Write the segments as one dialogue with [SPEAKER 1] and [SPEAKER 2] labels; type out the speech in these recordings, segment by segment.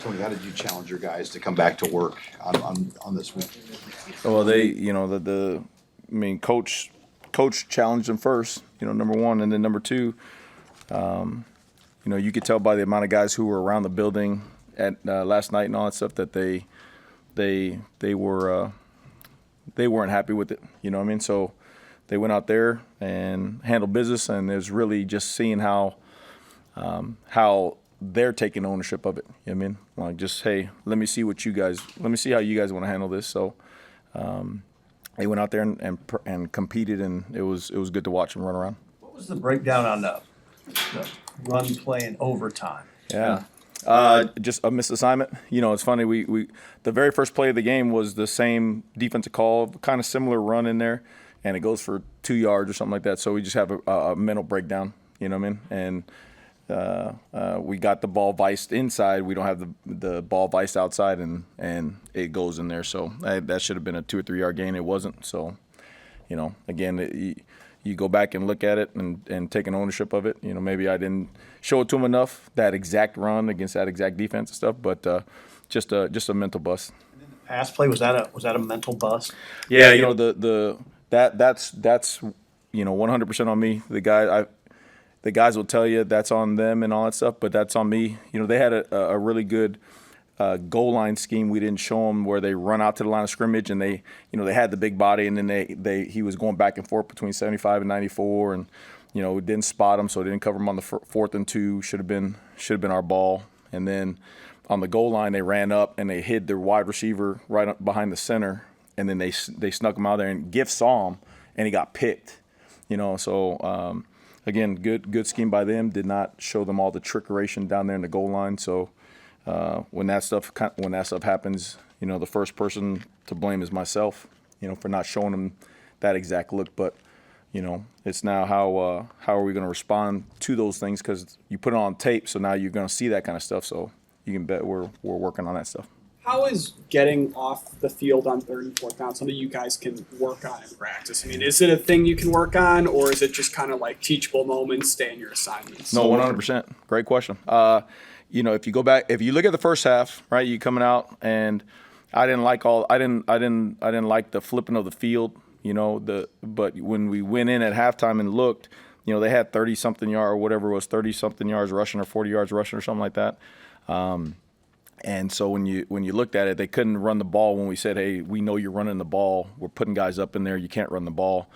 [SPEAKER 1] Tony, how did you challenge your guys to come back to work on this week?
[SPEAKER 2] Well, coach challenged them first, number one, and then number two, you could tell by the amount of guys who were around the building at last night and all that stuff that they weren't happy with it. You know what I mean? So they went out there and handled business, and it was really just seeing how they're taking ownership of it. You know what I mean? Like, just, hey, let me see how you guys want to handle this. So they went out there and competed, and it was good to watch them run around.
[SPEAKER 3] What was the breakdown on the run play in overtime?
[SPEAKER 2] Yeah. Just a missed assignment. It's funny. We the very first play of the game was the same defensive call, kind of similar run in there, and it goes for 2 yards or something like that. So we just have a mental breakdown. You know what I mean? And we got the ball viced inside. We don't have the ball viced outside, and it goes in there. So that should have been a 2 or 3 yard gain. It wasn't. So, again, you go back and look at it and taking ownership of it. Maybe I didn't show it to him enough, that exact run against that exact defense and stuff, but just a mental bust.
[SPEAKER 3] And then the pass play, was that a mental bust?
[SPEAKER 2] Yeah, that's 100% on me. The guys will tell you that's on them and all that stuff, but that's on me. They had a really good goal line scheme we didn't show them, where they run out to the line of scrimmage, and they had the big body, and then he was going back and forth between 75 and 94, and we didn't spot him, so didn't cover him on the 4th and 2. Should have been our ball. And then on the goal line, they ran up and they hid their wide receiver right up behind the center, and then they snuck him out there, and Giff saw him and he got picked. So again, good scheme by them. Did not show them all the trickery down there in the goal line. So when that stuff happens, the first person to blame is myself, for not showing them that exact look. But it's now how are we going to respond to those things, because you put it on tape, so now you're going to see that kind of stuff. So you can bet we're working on that stuff.
[SPEAKER 4] How is getting off the field on 3rd and 4th down something you guys can work on in practice? I mean, is it a thing you can work on, or is it just kind of like teachable moments, stay in your assignments?
[SPEAKER 2] No, 100%. Great question. If you go back, if you look at the first half, right, you coming out, and I didn't like the flipping of the field, but when we went in at halftime and looked, they had 30-something yards, or whatever it was, 30-something yards rushing or 40 yards rushing or something like that. And so when you looked at it, they couldn't run the ball when we said, hey, we know you're running the ball. We're putting guys up in there. You can't run the ball.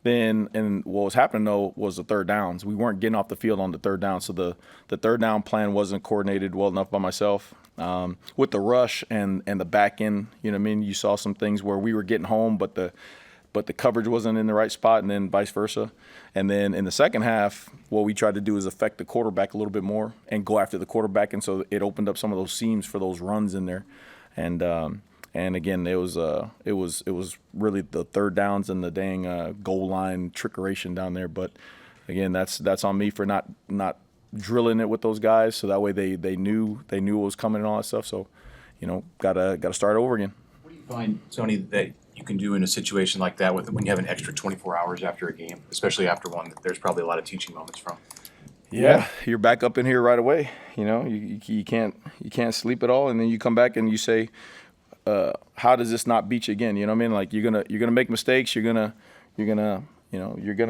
[SPEAKER 2] And what was happening, though, was the third downs. We weren't getting off the field on the third down. So the third down plan wasn't coordinated well enough by myself. With the rush and the back end, you saw some things where we were getting home, but the coverage wasn't in the right spot, and then vice versa. And then in the second half, what we tried to do is affect the quarterback a little bit more and go after the quarterback, and so it opened up some of those seams for those runs in there. And again, it was really the third downs and the dang goal line trickery down there. But again, that's on me for not drilling it with those guys, so that way they knew what was coming and all that stuff. So, gotta start over again.
[SPEAKER 1] What do you find, Tony, that you can do in a situation like that when you have an extra 24 hours after a game, especially after one that there's probably a lot of teaching moments from?
[SPEAKER 2] Yeah, you're back up in here right away. You can't sleep at all, and then you come back and you say, how does this not beat you again? You know what I mean? Like, you're gonna make mistakes. You're gonna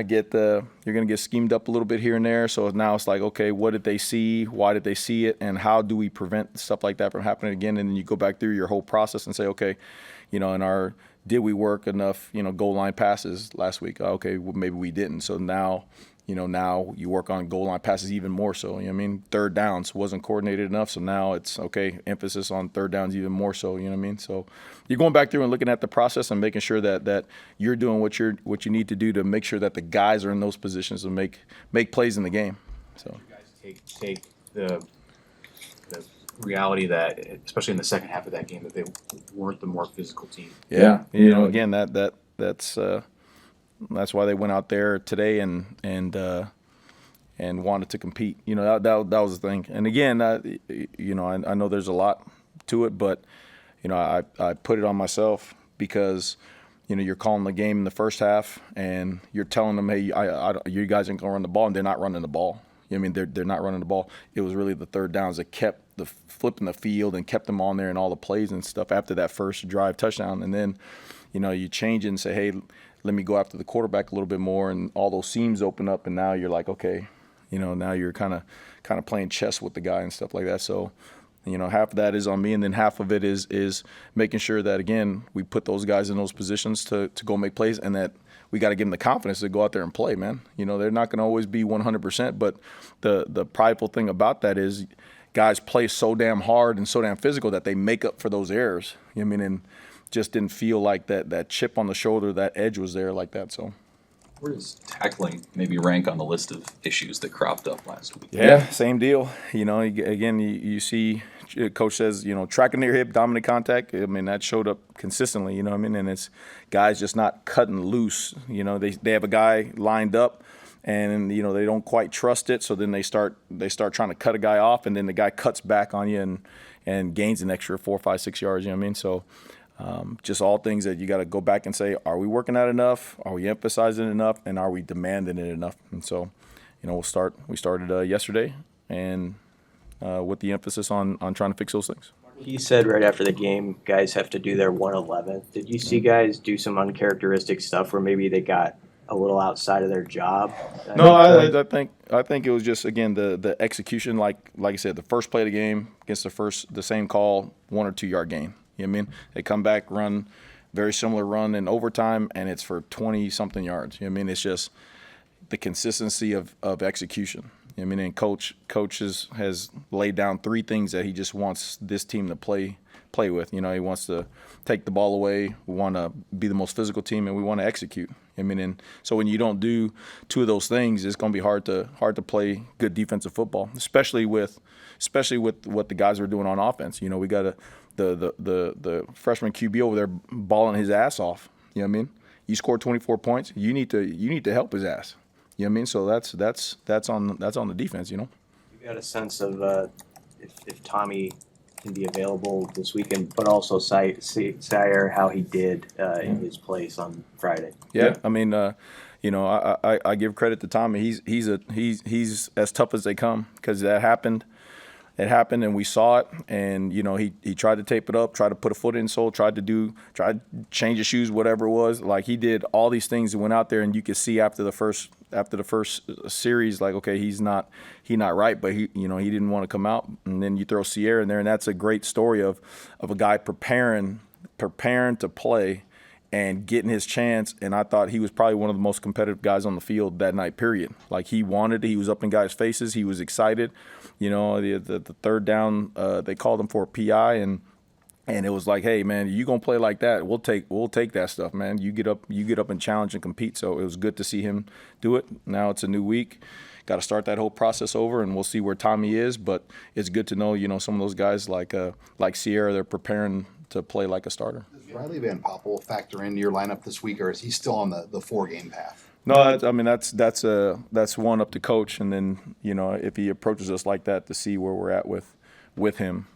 [SPEAKER 2] get schemed up a little bit here and there. So now it's like, okay, what did they see? Why did they see it? And how do we prevent stuff like that from happening again? And then you go back through your whole process and say, okay, did we work enough, goal line passes last week? Okay, well, maybe we didn't. So now you work on goal line passes even more so. Third downs wasn't coordinated enough. So now it's, okay, emphasis on third downs even more so, So you're going back through and looking at the process and making sure that you're doing what you need to do to make sure that the guys are in those positions to make plays in the game. So
[SPEAKER 1] you guys take the reality that, especially in the second half of that game, that they weren't the more physical team.
[SPEAKER 2] Yeah. Again, that's why they went out there today and wanted to compete. That was the thing. And again, I know there's a lot to it, but I put it on myself because you're calling the game in the first half and you're telling them, hey, you guys ain't gonna run the ball, and they're not running the ball. They're not running the ball. It was really the third downs that kept the flipping the field and kept them on there and all the plays and stuff after that first drive touchdown. And then, you change it and say, hey, let me go after the quarterback a little bit more, and all those seams open up, and now you're like, okay, now you're kind of playing chess with the guy and stuff like that. So, half of that is on me, and then half of it is making sure that, again, we put those guys in those positions to go make plays, and that we got to give them the confidence to go out there and play, man. They're not going to always be 100%, but the prideful thing about that is guys play so damn hard and so damn physical that they make up for those errors. And just didn't feel like that chip on the shoulder, that edge was there like that. So
[SPEAKER 5] where does tackling maybe rank on the list of issues that cropped up last week?
[SPEAKER 2] Yeah, same deal. Again, you see, coach says, tracking near hip, dominant contact. I mean, that showed up consistently, and it's guys just not cutting loose. They have a guy lined up, and they don't quite trust it, so then they start trying to cut a guy off, and then the guy cuts back on you and gains an extra 4, 5, 6 yards. So just all things that you got to go back and say, are we working out enough? Are we emphasizing enough? And are we demanding it enough? And so, we started yesterday, and with the emphasis on trying to fix those things.
[SPEAKER 6] He said right after the game, guys have to do their 111. Did you see guys do some uncharacteristic stuff where maybe they got a little outside of their job?
[SPEAKER 2] No, I think it was just, again, the execution. Like I said, the first play of the game against the same call, 1 or 2 yard gain. You know what I mean? They come back, run very similar run in overtime, and it's for 20 something yards. You know what I mean? It's just the consistency of execution. You know what I mean? And coach has laid down 3 things that he just wants this team to play with. He wants to take the ball away. We want to be the most physical team, and we want to execute. I mean, and so when you don't do 2 of those things, it's going to be hard to play good defensive football, especially with what the guys are doing on offense. We got the freshman QB over there balling his ass off. You know what I mean? You scored 24 points. You need to help his ass. You know what I mean? So that's on the defense.
[SPEAKER 6] You got a sense of if Tommy can be available this weekend, but also Sire how he did in his place on Friday.
[SPEAKER 2] Yeah. I mean, I give credit to Tommy. He's as tough as they come, because that happened. It happened, and we saw it, and he tried to tape it up, tried to put a foot insole, tried to change his shoes, whatever it was. Like, he did all these things and went out there, and you could see after the first series, like, okay, he's not right, but he didn't want to come out. And then you throw Sierra in there, and that's a great story of a guy preparing to play and getting his chance. And I thought he was probably one of the most competitive guys on the field that night, period. Like, he wanted it. He was up in guys' faces. He was excited. The third down, they called him for a PI, and it was like, hey, man, you gonna play like that? We'll take that stuff, man. You get up and challenge and compete. So it was good to see him do it. Now it's a new week. Got to start that whole process over, and we'll see where Tommy is. But it's good to know, some of those guys like Sierra, they're preparing to play like a starter.
[SPEAKER 7] Does Riley Van Poppel factor into your lineup this week, or is he still on the 4-game path?
[SPEAKER 2] No, I mean that's one up to coach, and then if he approaches us like that, to see where we're at with him.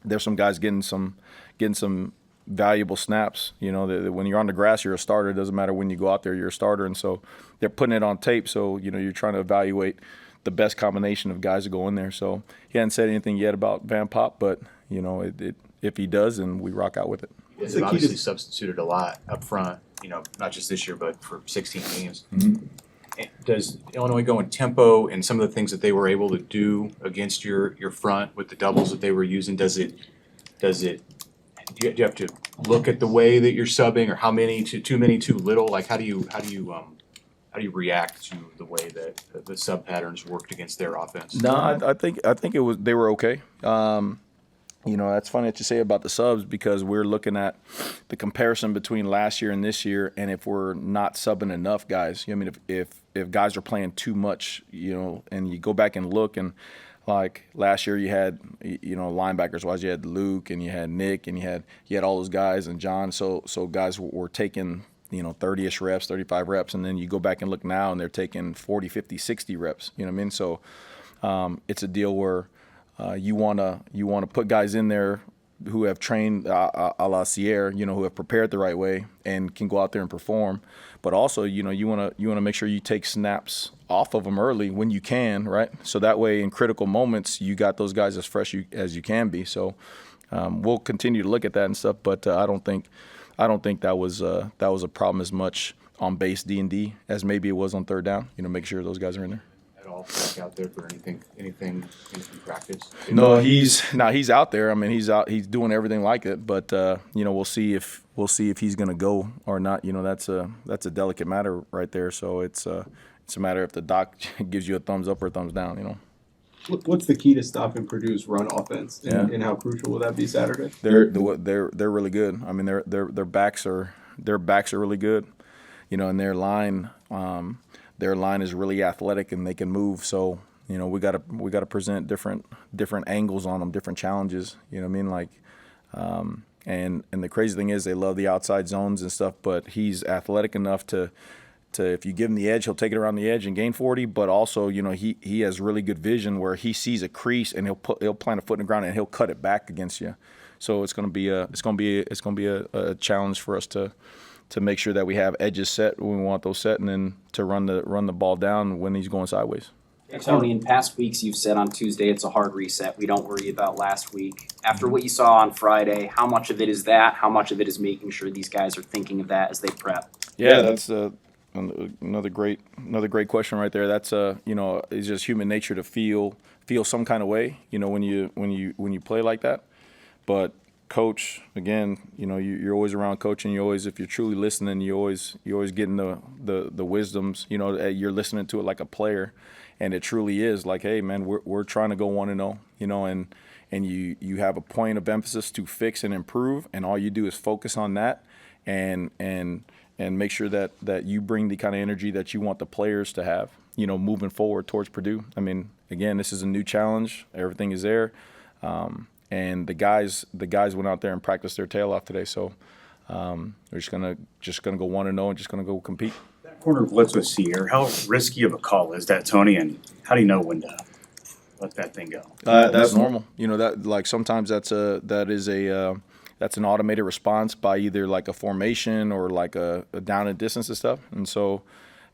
[SPEAKER 2] There's some guys getting some valuable snaps. When you're on the grass, you're a starter. It doesn't matter when you go out there, you're a starter, and so they're putting it on tape. So you're trying to evaluate the best combination of guys to go in there. So he hasn't said anything yet about Van Pop, but if he does, then we rock out with it.
[SPEAKER 1] He's obviously substituted a lot up front, not just this year, but for 16 games.
[SPEAKER 2] Mm-hmm.
[SPEAKER 1] Does Illinois go in tempo and some of the things that they were able to do against your front with the doubles that they were using? Do you have to look at the way that you're subbing, or how many too many, too little? Like, how do you react to the way that the sub patterns worked against their offense?
[SPEAKER 2] No, I think they were okay. That's funny that you say about the subs, because we're looking at the comparison between last year and this year, and if we're not subbing enough guys. If guys are playing too much, and you go back and look, and like last year you had, linebackers wise, you had Luke and you had Nick and you had all those guys and John. So guys were taking 30-ish reps, 35 reps, and then you go back and look now and they're taking 40, 50, 60 reps. You know what I mean? So it's a deal where you want to put guys in there have trained a la Sierra, who have prepared the right way and can go out there and perform. But also, you want to make sure you take snaps off of them early when you can, right? So that way, in critical moments, you got those guys as fresh as you can be. So we'll continue to look at that and stuff. But I don't think that was a problem as much on base D&D as maybe it was on third down. Make sure those guys are in there.
[SPEAKER 1] At all, back out there for anything practice?
[SPEAKER 2] No, he's out there. I mean, he's out. He's doing everything like it. But we'll see if he's going to go or not. That's a delicate matter right there. So it's a matter if the doc gives you a thumbs up or a thumbs down.
[SPEAKER 8] What's the key to stopping Purdue's run offense, and how crucial will that be Saturday?
[SPEAKER 2] They're really good. I mean, their backs are really good. And their line is really athletic and they can move. So we gotta present different angles on them, different challenges. You know what I mean? Like, and the crazy thing is they love the outside zones and stuff. But he's athletic enough to if you give him the edge, he'll take it around the edge and gain 40. But also, he has really good vision where he sees a crease and he'll plant a foot in the ground and he'll cut it back against you. So it's gonna be a challenge for us to make sure that we have edges set when we want those set, and then to run the ball down when he's going sideways.
[SPEAKER 9] Tony, in past weeks you've said on Tuesday it's a hard reset. We don't worry about last week. After what you saw on Friday, how much of it is that? How much of it is making sure these guys are thinking of that as they prep?
[SPEAKER 2] Yeah, that's another great question right there. That's it's just human nature to feel some kind of way, when you play like that. But coach, again, you're always around coaching. You always, if you're truly listening, you always getting the wisdoms. You're listening to it like a player, and it truly is like, hey man, we're trying to go 1-0. And you have a point of emphasis to fix and improve, and all you do is focus on that, and make sure that you bring the kind of energy that you want the players to have. Moving forward towards Purdue. I mean, again, this is a new challenge. Everything is there. And the guys went out there and practiced their tail off today. So we're just gonna go 1-0 and just gonna go compete.
[SPEAKER 10] That corner blitz with Sear, how risky of a call is that, Tony? And how do you know when to let that thing go?
[SPEAKER 2] That's normal. That like sometimes that's an automated response by either like a formation or like a down and distance and stuff. And so,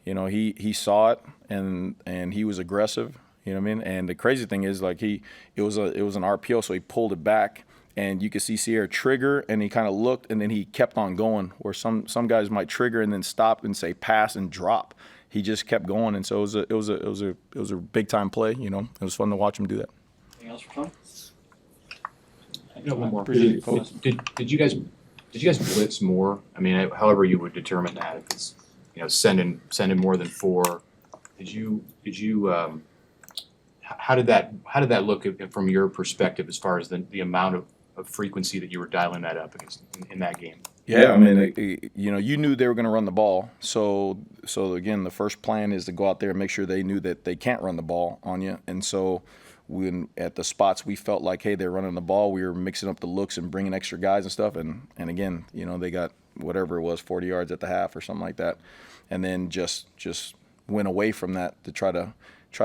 [SPEAKER 2] he saw it and he was aggressive. You know what I mean? And the crazy thing is, like, it was an RPO, so he pulled it back, and you could see Sierra trigger, and he kind of looked, and then he kept on going. Where some guys might trigger and then stop and say pass and drop. He just kept going, and so it was a big time play. It was fun to watch him do that.
[SPEAKER 9] Anything else for Tony?
[SPEAKER 1] One more. Did you guys blitz more? I mean, however you would determine that, if it's sending more than 4. Did you how did that look from your perspective as far as the amount of frequency that you were dialing that up against in that game?
[SPEAKER 2] Yeah, I mean, you knew they were going to run the ball. So again, the first plan is to go out there and make sure they knew that they can't run the ball on you. And so when at the spots we felt like, hey, they're running the ball, we were mixing up the looks and bringing extra guys and stuff. And again, they got whatever it was, 40 yards at the half or something like that. And then just went away from that to try to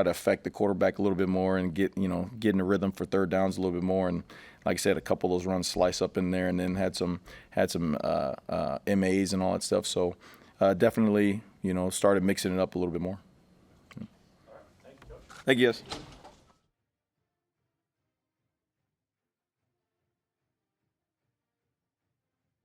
[SPEAKER 2] affect the quarterback a little bit more and get in the rhythm for third downs a little bit more. And like I said, a couple of those runs slice up in there, and then had some MAs and all that stuff. So definitely started mixing it up a little bit more. Thank you, guys.